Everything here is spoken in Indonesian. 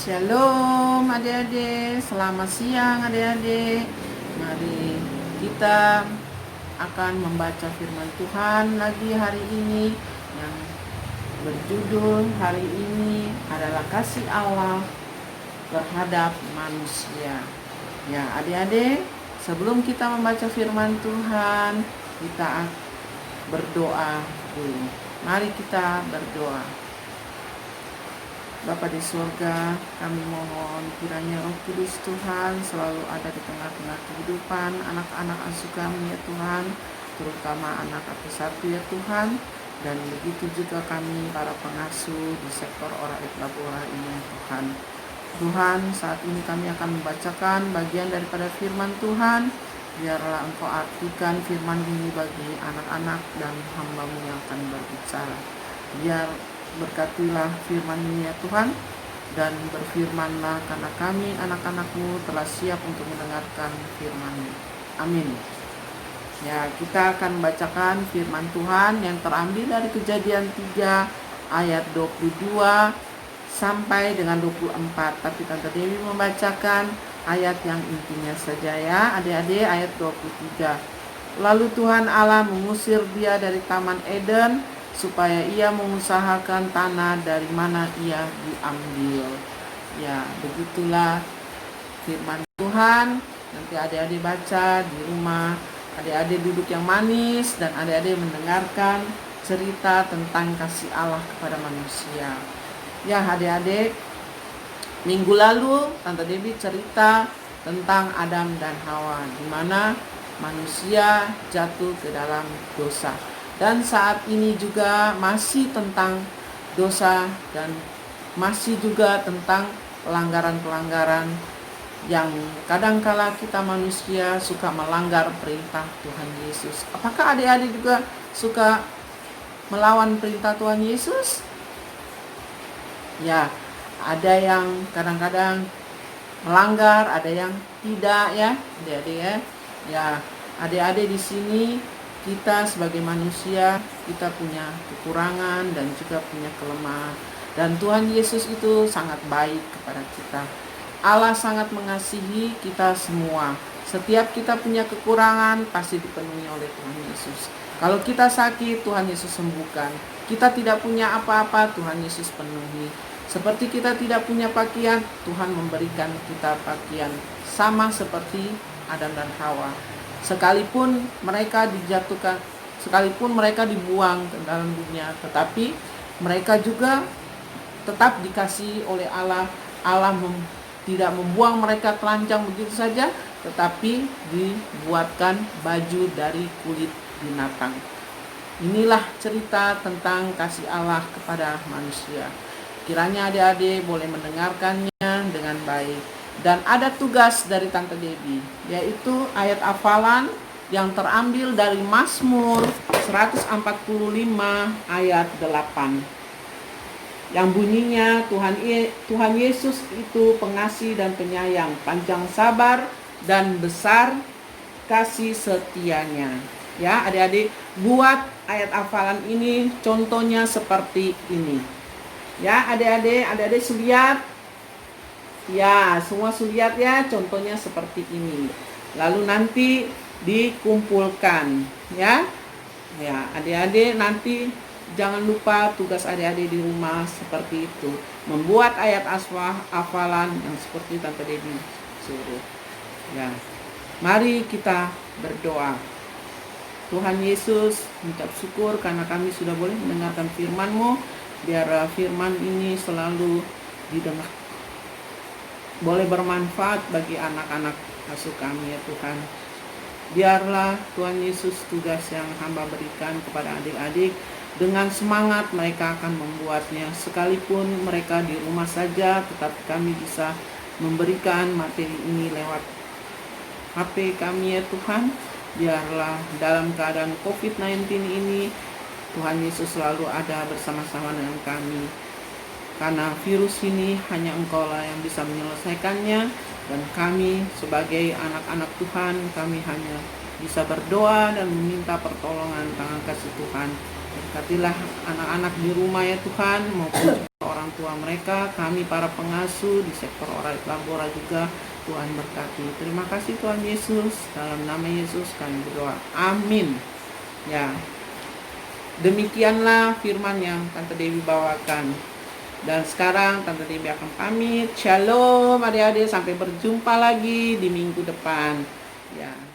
Shalom adik-adik, selamat siang adik-adik. Mari kita akan membaca firman Tuhan lagi hari ini yang berjudul hari ini adalah kasih Allah terhadap manusia. Ya adik-adik, sebelum kita membaca firman Tuhan, kita berdoa dulu. Mari kita berdoa. Bapa di surga, kami mohon kiranya Roh Kudus Tuhan selalu ada di tengah-tengah kehidupan anak-anak asuh kami ya Tuhan, terutama anak aku satu ya Tuhan, dan begitu juga kami para pengasuh di sektor Oraif Labora ini ya Tuhan. Tuhan, saat ini kami akan membacakan bagian daripada firman Tuhan. Biarlah Engkau artikan firman ini bagi anak-anak dan hamba-Mu yang akan berbicara. Biar berkatilah firman ini ya Tuhan, dan berfirmanlah karena kami anak-anak-Mu telah siap untuk mendengarkan firman-Mu. Amin. Ya, kita akan membacakan firman Tuhan yang terambil dari Kejadian 3 ayat 22 sampai dengan 24. Tapi Tante Dewi membacakan ayat yang intinya saja ya adik-adik, ayat 23. Lalu Tuhan Allah mengusir dia dari Taman Eden supaya ia mengusahakan tanah dari mana ia diambil. Ya, begitulah firman Tuhan. Nanti adik-adik baca di rumah, adik-adik duduk yang manis dan adik-adik mendengarkan cerita tentang kasih Allah kepada manusia. Ya adik-adik, minggu lalu Tante Dewi cerita tentang Adam dan Hawa, di mana manusia jatuh ke dalam dosa. Dan saat ini juga masih tentang dosa dan masih juga tentang pelanggaran-pelanggaran yang kadangkala kita manusia suka melanggar perintah Tuhan Yesus. Apakah adik-adik juga suka melawan perintah Tuhan Yesus? Ya, ada yang kadang-kadang melanggar, ada yang tidak ya, adik-adik ya. Ya, adik-adik di sini kita sebagai manusia, kita punya kekurangan dan juga punya kelemahan. Dan Tuhan Yesus itu sangat baik kepada kita. Allah sangat mengasihi kita semua. Setiap kita punya kekurangan pasti dipenuhi oleh Tuhan Yesus. Kalau kita sakit, Tuhan Yesus sembuhkan. Kita tidak punya apa-apa, Tuhan Yesus penuhi. Seperti kita tidak punya pakaian, Tuhan memberikan kita pakaian. Sama seperti Adam dan Hawa. Sekalipun mereka dijatuhkan, sekalipun mereka dibuang ke dalam dunia, tetapi mereka juga tetap dikasihi oleh Allah. Allah tidak membuang mereka telanjang begitu saja, tetapi dibuatkan baju dari kulit binatang. Inilah cerita tentang kasih Allah kepada manusia. Kiranya adik-adik boleh mendengarkannya dengan baik. Dan ada tugas dari Tante Dewi, yaitu ayat hafalan yang terambil dari Mazmur 145 ayat 8. Yang bunyinya, Tuhan Yesus itu pengasih dan penyayang, panjang sabar dan besar kasih setianya. Ya, adik-adik, buat ayat hafalan ini contohnya seperti ini. Ya, adik-adik lihat. Ya, semua lihat ya, contohnya seperti ini. Lalu nanti dikumpulkan ya. Ya, adik-adik nanti jangan lupa tugas adik-adik di rumah seperti itu. Membuat ayat hafalan yang seperti Tante Dewi suruh. Ya. Mari kita berdoa. Tuhan Yesus, mengucap syukur karena kami sudah boleh mendengarkan firman-Mu. Biar firman ini selalu didengar, boleh bermanfaat bagi anak-anak asuh kami ya Tuhan. Biarlah Tuhan Yesus tugas yang hamba berikan kepada adik-adik, dengan semangat mereka akan membuatnya. Sekalipun mereka di rumah saja, tetapi kami bisa memberikan materi ini lewat HP kami ya Tuhan. Biarlah dalam keadaan COVID-19 ini, Tuhan Yesus selalu ada bersama-sama dengan kami. Karena virus ini hanya Engkau-lah yang bisa menyelesaikannya. Dan kami sebagai anak-anak Tuhan, kami hanya bisa berdoa dan meminta pertolongan tangan kasih Tuhan. Berkatilah anak-anak di rumah ya Tuhan, maupun orang tua mereka, kami para pengasuh di sektor Orait Labora juga Tuhan berkati. Terima kasih Tuhan Yesus, dalam nama Yesus kami berdoa, amin. Ya, demikianlah firman yang Tante Dewi bawakan. Dan sekarang Tante Dewi akan pamit. Shalom adik-adik, sampai berjumpa lagi di minggu depan. Ya.